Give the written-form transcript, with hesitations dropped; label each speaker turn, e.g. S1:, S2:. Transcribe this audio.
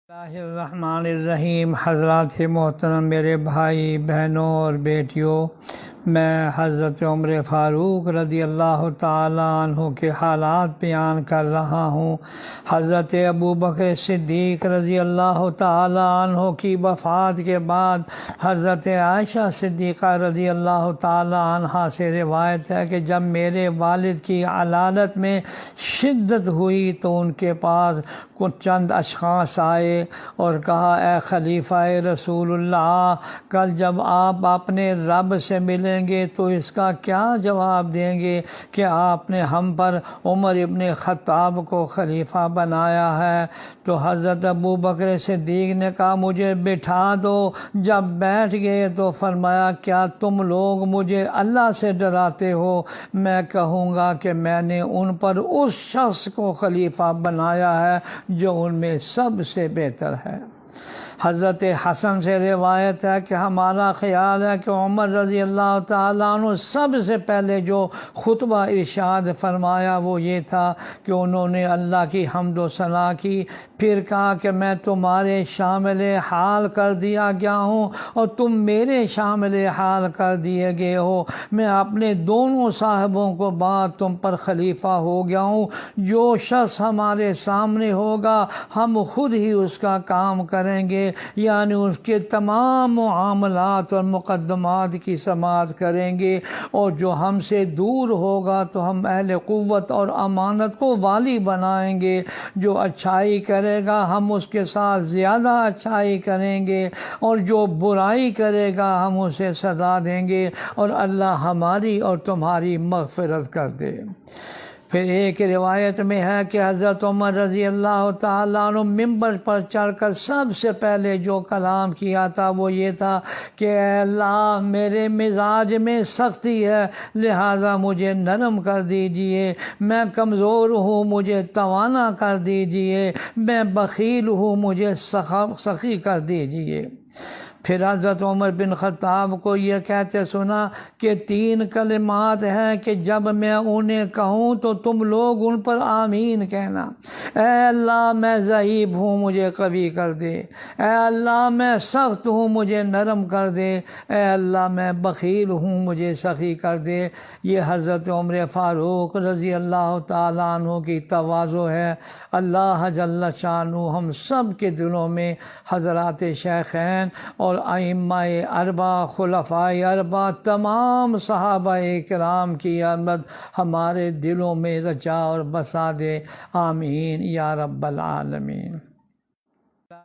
S1: اللہ الرحمن الرحیم۔ حضرات محترم، میرے بھائی بہنوں اور بیٹیوں، میں حضرت عمر فاروق رضی اللہ تعالیٰ عنہ کے حالات بیان کر رہا ہوں۔ حضرت ابو بکر صدیق رضی اللہ تعالیٰ عنہ کی وفات کے بعد حضرت عائشہ صدیقہ رضی اللہ تعالیٰ عنہ سے روایت ہے کہ جب میرے والد کی علالت میں شدت ہوئی تو ان کے پاس کچھ چند اشخاص آئے اور کہا، اے خلیفہ رسول اللہ، کل جب آپ اپنے رب سے ملیں گے تو اس کا کیا جواب دیں گے کہ آپ نے ہم پر عمر ابن خطاب کو خلیفہ بنایا ہے؟ تو حضرت ابو بکر صدیق نے کہا، مجھے بٹھا دو۔ جب بیٹھ گئے تو فرمایا، کیا تم لوگ مجھے اللہ سے ڈراتے ہو؟ میں کہوں گا کہ میں نے ان پر اس شخص کو خلیفہ بنایا ہے جو ان میں سب سے بہتر ہے۔ حضرت حسن سے روایت ہے کہ ہمارا خیال ہے کہ عمر رضی اللہ تعالیٰ عنہ سب سے پہلے جو خطبہ ارشاد فرمایا وہ یہ تھا کہ انہوں نے اللہ کی حمد و ثنا کی، پھر کہا کہ میں تمہارے شامل حال کر دیا گیا ہوں اور تم میرے شامل حال کر دیے گئے ہو۔ میں اپنے دونوں صاحبوں کو بعد تم پر خلیفہ ہو گیا ہوں۔ جو شخص ہمارے سامنے ہوگا ہم خود ہی اس کا کام کریں گے، یعنی اس کے تمام معاملات اور مقدمات کی سماعت کریں گے، اور جو ہم سے دور ہوگا تو ہم اہل قوت اور امانت کو والی بنائیں گے۔ جو اچھائی کرے گا ہم اس کے ساتھ زیادہ اچھائی کریں گے، اور جو برائی کرے گا ہم اسے سزا دیں گے، اور اللہ ہماری اور تمہاری مغفرت کر دے۔ پھر ایک روایت میں ہے کہ حضرت عمر رضی اللہ تعالیٰ عنہ ممبر پر چڑھ کر سب سے پہلے جو کلام کیا تھا وہ یہ تھا کہ اے اللہ، میرے مزاج میں سختی ہے لہذا مجھے نرم کر دیجئے، میں کمزور ہوں مجھے توانا کر دیجئے، میں بخیل ہوں مجھے سخی کر دیجئے۔ پھر حضرت عمر بن خطاب کو یہ کہتے سنا کہ 3 کلمات ہیں کہ جب میں انہیں کہوں تو تم لوگ ان پر آمین کہنا۔ اے اللہ، میں ضعیف ہوں مجھے قوی کر دے۔ اے اللہ، میں سخت ہوں مجھے نرم کر دے۔ اے اللہ، میں بخیل ہوں مجھے سخی کر دے۔ یہ حضرت عمر فاروق رضی اللہ تعالیٰ عنہ کی تواضع ہے۔ اللہ جل شانہ ہم سب کے دلوں میں حضرات شیخین اور ائمہ اربعہ، خلفائے اربعہ، تمام صحابہ کرام کی عظمت ہمارے دلوں میں رچا اور بسا دے۔ آمین یا رب العالمین۔